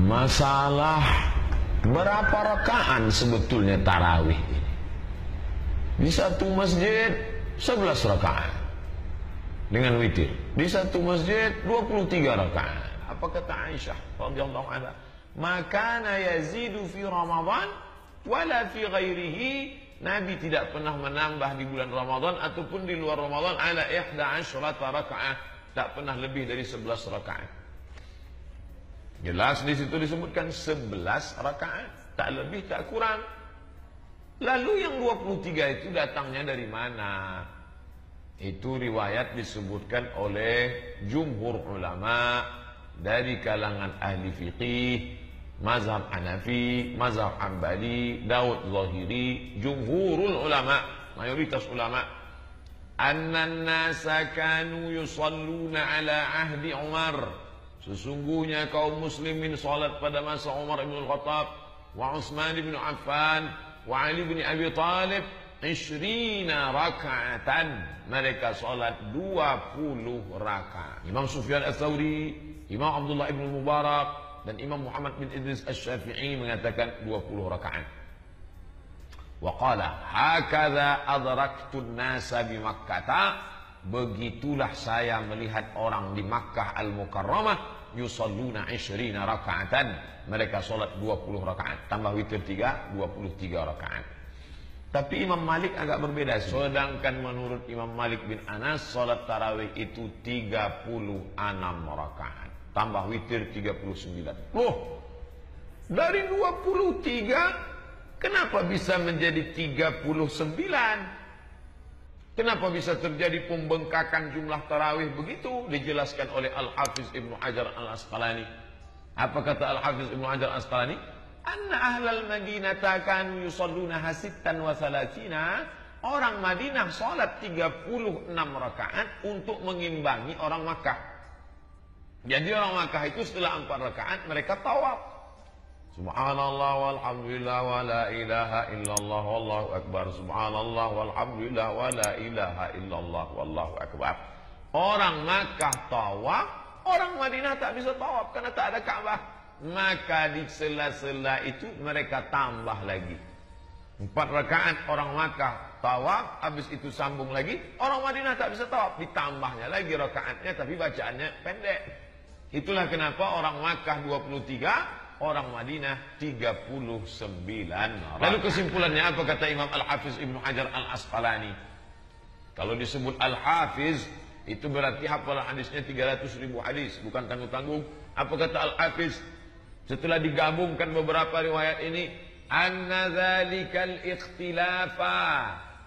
masalah berapa rakaat sebetulnya tarawih ini. Di satu masjid 11 rakaat dengan witir. Di satu masjid 23 rakaat. Apa kata Aisyah radhiyallahu anha? Makana yazidu fi Ramadan wala fi ghairihi. Nabi tidak pernah menambah di bulan Ramadan ataupun di luar Ramadan ala 11 rakaat. Tak pernah lebih dari 11 rakaat. Jelas di situ disebutkan 11 rakaat, tak lebih tak kurang. Lalu yang 23 itu datangnya dari mana? Itu riwayat disebutkan oleh jumhur ulama dari kalangan ahli fiqih, mazhab Hanafi, mazhab Hanbali, Daud Zahiri, jumhurul ulama, mayoritas ulama. Annan nasa kanu yusalluna ala ahdi Umar. Sesungguhnya kaum muslimin salat pada masa Umar bin Al-Khattab, wa Utsman bin Affan, wa Ali bin Abi Thalib 20 rakaatan. Mereka salat 20 rakaat. Imam Sufyan Ats-Tsauri, Imam Abdullah bin Mubarak dan Imam Muhammad bin Idris Asy-Syafi'i mengatakan 20 rakaat. Wa qala hakadha adraktu an-nasa bi Makkah. Begitulah saya melihat orang di Makkah Al-Mukarramah yusalluna 20 rakaatan. Mereka salat 20 rakaat tambah witir 3, 23 rakaat. Tapi Imam Malik agak berbeda. Sedangkan menurut Imam Malik bin Anas salat tarawih itu 36 rakaat tambah witir 39. Loh, dari 23 kenapa bisa menjadi 39? Kenapa bisa terjadi pembengkakan jumlah tarawih begitu? Dijelaskan oleh Al-Hafiz Ibnu Hajar Al-Asqalani. Apa kata Al-Hafiz Ibnu Hajar Al-Asqalani? Anna ahlal Madinata kanu yusalluna hasittan wa salatina. Orang Madinah salat 36 rakaat untuk mengimbangi orang Makkah. Jadi orang Makkah itu setelah 4 rakaat mereka tawaf. Subhanallah walhamdulillah wa la ilaha illallah wallahu akbar. Subhanallah walhamdulillah wa la ilaha illallah wallahu akbar. Orang Makkah tawaf, orang Madinah tak bisa tawaf karena tak ada Ka'bah. Maka di sela-sela itu mereka tambah lagi 4 rakaat orang Makkah tawaf, habis itu sambung lagi. Orang Madinah tak bisa tawaf, ditambahnya lagi rakaatnya tapi bacaannya pendek. Itulah kenapa orang Makkah 23, orang Madinah 39 rakaat. Lalu kesimpulannya apa kata Imam Al-Hafiz Ibnu Hajar Al-Asqalani? Kalau disebut Al-Hafiz itu berarti hafalan hadisnya 300.000 hadis, bukan tanggung-tanggung. Apa kata Al-Hafiz? Setelah digabungkan beberapa riwayat ini, anna dzalikal ikhtilafa.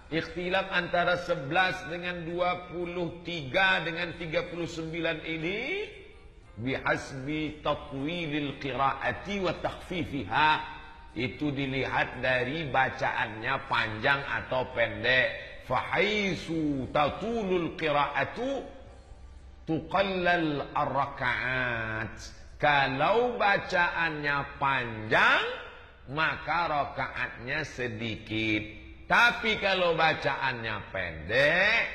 Ikhtilaf antara 11 dengan 23 dengan 39 ini bihasbi tatwilil qiraati wa takhfifiha. Itu dilihat dari bacaannya panjang atau pendek. Fahaisu tatulul qiraatu tuqallal ar-rakaat. Kalau bacaannya panjang maka rakaatnya sedikit. Tapi kalau bacaannya pendek,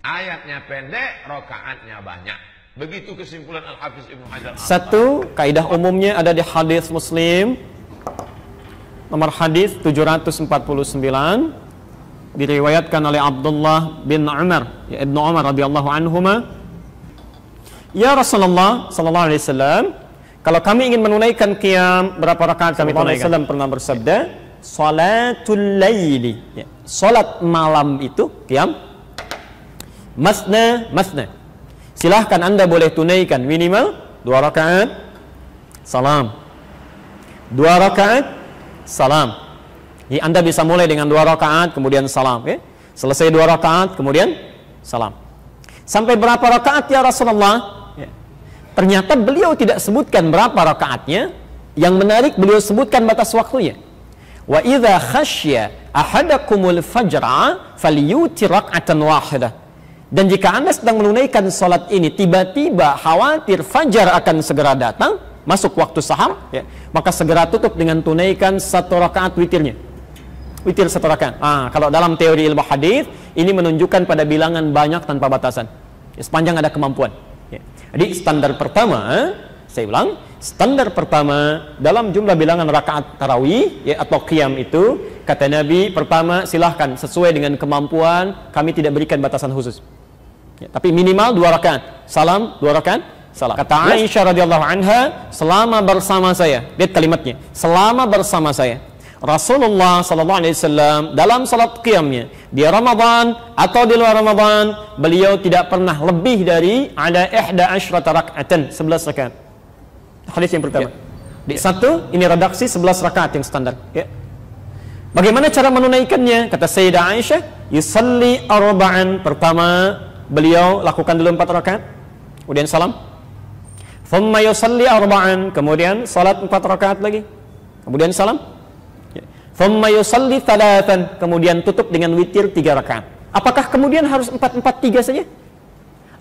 ayatnya pendek, rakaatnya banyak. Begitu kesimpulan Al-Hafiz Ibnu Hajar. Satu, kaidah umumnya ada di hadis Muslim nomor hadis 749, diriwayatkan oleh Abdullah bin Umar, ya Ibnu Umar radhiyallahu anhuma. Ya Rasulullah sallallahu alaihi wasallam, kalau kami ingin menunaikan qiyam, berapa rakaat kami tunaikan? Rasulullah pernah bersabda, salatul laili, ya, salat malam itu qiyam masna masna. Silahkan Anda boleh tunaikan minimal 2 rakaat salam, 2 rakaat salam. Jadi Anda bisa mulai dengan 2 rakaat kemudian salam, ya. Selesai 2 rakaat kemudian salam. Sampai berapa rakaat ya Rasulullah? Ya. Ternyata beliau tidak sebutkan berapa rakaatnya. Yang menarik beliau sebutkan batas waktunya. Wa idza khasyya ahadakumul fajra falyutir rak'atan wahidah. Dan jika Anda sedang menunaikan salat ini tiba-tiba khawatir fajar akan segera datang, masuk waktu sahar, ya, maka segera tutup dengan tunaikan 1 rakaat witirnya. Witir 1 rakaat. Kalau dalam teori ilmu hadis ini menunjukkan pada bilangan banyak tanpa batasan, ya, sepanjang ada kemampuan. Ya. Jadi standar pertama Saya ulang, standar pertama dalam jumlah bilangan rakaat tarawih ya, atau qiyam itu, kata Nabi, pertama silahkan sesuai dengan kemampuan, kami tidak berikan batasan khusus. Ya, tapi minimal 2 rakaat, salam 2 rakaat, salam. Kata Aisyah radhiyallahu anha, selama bersama saya, lihat kalimatnya, selama bersama saya, Rasulullah sallallahu alaihi wasallam dalam salat qiyamnya di Ramadan atau di luar Ramadan, beliau tidak pernah lebih dari ada 11 raka'atan, 11 rakaat. Hadis yang pertama. Di satu, ini redaksi 11 rakaat yang standar. Ya. Bagaimana cara menunaikannya? Kata Sayyidah Aisyah, yusalli arba'an. Pertama, beliau lakukan dulu 4 rakaat, kemudian salam. Thumma yusalli arba'an. Kemudian salat 4 rakaat lagi, kemudian salam. Thumma yusalli thalathan. Kemudian tutup dengan witir 3 rakaat. Apakah kemudian harus 4-4-3 saja?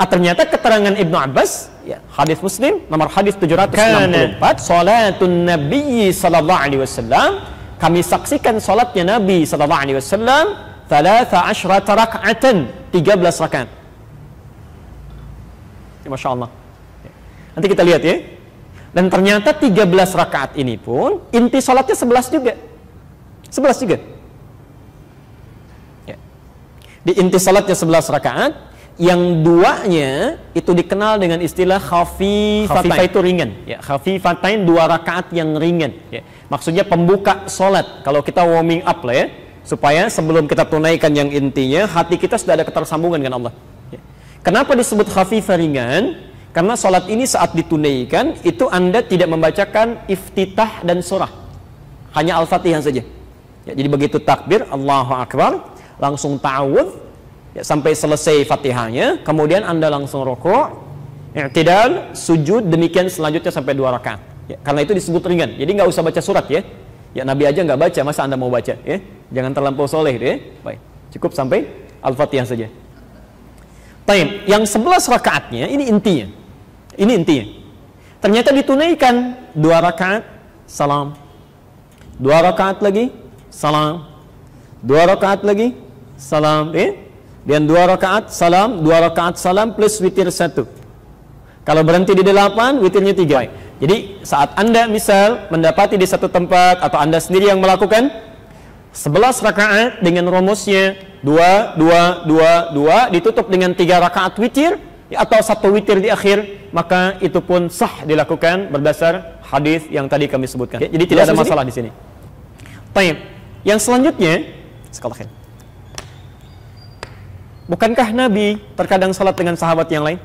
Ternyata keterangan Ibnu Abbas, ya, hadis Muslim nomor hadis 764, salatun Nabi sallallahu alaihi wasallam, kami saksikan salatnya Nabi sallallahu alaihi wasallam 13 raka'atan, 13 rakaat. Ya, Masya Allah. Nanti kita lihat ya. Dan ternyata 13 rakaat ini pun inti salatnya 11 juga. 11 juga. Ya. Di inti salatnya 11 rakaat, yang duanya itu dikenal dengan istilah khafifah, itu ringan. Ya, khafifatain 2 rakaat yang ringan. Ya. Maksudnya pembuka solat. Kalau kita warming up lah ya, supaya sebelum kita tunaikan yang intinya, hati kita sudah ada ketersambungan dengan Allah. Ya. Kenapa disebut khafifah ringan? Karena solat ini saat ditunaikan itu Anda tidak membacakan iftitah dan surah, hanya Al-Fatihah saja. Ya, jadi begitu takbir Allahu Akbar, langsung ta'awudz. Ya, sampai selesai Fatihahnya, kemudian Anda langsung rukuk, i'tidal, sujud, demikian selanjutnya sampai 2 rakaat. Ya, karena itu disebut ringan. Jadi nggak usah baca surat ya. Ya Nabi aja nggak baca, masa Anda mau baca ya? Jangan terlampau soleh ya. Baik, cukup sampai Al-Fatihah saja. Taib, yang 11 rakaatnya ini intinya. Ini intinya. Ternyata ditunaikan 2 rakaat salam. 2 rakaat lagi salam. 2 rakaat lagi salam ya. Dan 2 rakaat salam, 2 rakaat salam plus witir 1. Kalau berhenti di 8, witirnya 3. Jadi saat Anda misal mendapati di satu tempat atau Anda sendiri yang melakukan 11 rakaat dengan rumusnya 2, 2, 2, 2 ditutup dengan 3 rakaat witir atau 1 witir di akhir, maka itu pun sah dilakukan berdasar hadis yang tadi kami sebutkan. Ya, jadi tidak ada masalah di sini. Baik. Yang selanjutnya, sekali bukankah Nabi terkadang salat dengan sahabat yang lain?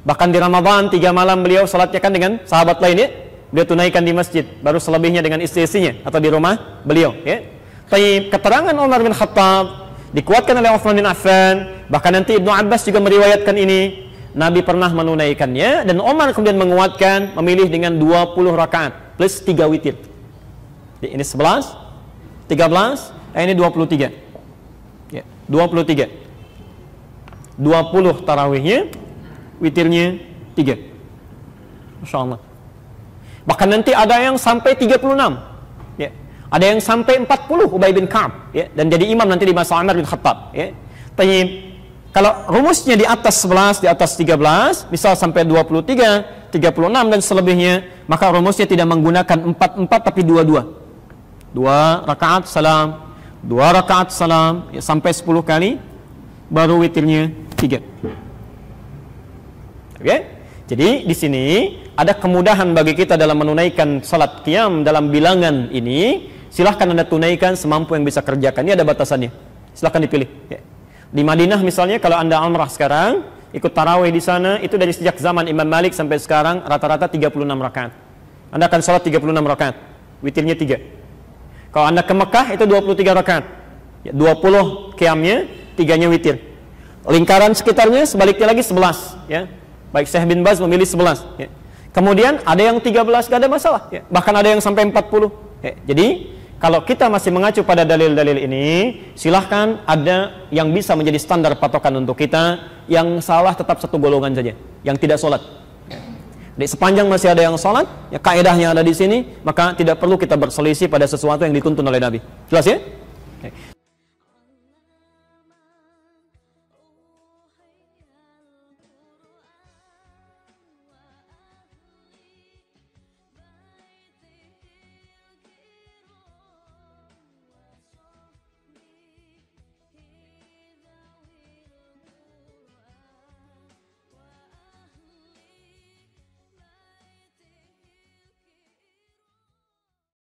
Bahkan di Ramadan 3 malam beliau salatnya kan dengan sahabat lain ya. Beliau tunaikan di masjid, baru selebihnya dengan istri-istrinya atau di rumah beliau ya. Tapi keterangan Umar bin Khattab dikuatkan oleh Utsman bin Affan, bahkan nanti Ibnu Abbas juga meriwayatkan ini. Nabi pernah menunaikannya dan Umar kemudian menguatkan memilih dengan 20 rakaat plus 3 witir. Jadi ini 11, 13, ini 23. Ya, 23. 20 tarawihnya, witirnya 3. Masya Allah. Bahkan nanti ada yang sampai 36 ya. Ada yang sampai 40, Ubay bin Ka'ab ya. Dan jadi imam nanti di masa Umar bin Khattab ya. Tapi kalau rumusnya di atas 11, di atas 13, misal sampai 23, 36 dan selebihnya, maka rumusnya tidak menggunakan 4-4 tapi 2-2. 2 rakaat salam, 2 rakaat salam ya, sampai 10 kali, baru witirnya 3. Oke? Jadi di sini ada kemudahan bagi kita dalam menunaikan salat qiyam dalam bilangan ini. Silahkan Anda tunaikan semampu yang bisa kerjakan. Ini ada batasannya. Silahkan dipilih. Ya. Di Madinah misalnya, kalau Anda umrah sekarang, ikut tarawih di sana, itu dari sejak zaman Imam Malik sampai sekarang rata-rata 36 rakaat. Anda akan salat 36 rakaat, witirnya 3. Kalau Anda ke Mekah itu 23 rakaat. Ya, 20 qiyamnya, 3-nya witir. Lingkaran sekitarnya sebaliknya lagi 11 ya. Baik Syekh bin Baz memilih 11 ya. Kemudian ada yang 13 gak ada masalah ya. Bahkan ada yang sampai 40 ya. Jadi kalau kita masih mengacu pada dalil-dalil ini, silahkan ada yang bisa menjadi standar patokan untuk kita. Yang salah tetap satu golongan saja, yang tidak sholat ya. Jadi sepanjang masih ada yang sholat ya, kaedahnya ada di sini, maka tidak perlu kita berselisih pada sesuatu yang dituntun oleh Nabi. Jelas ya?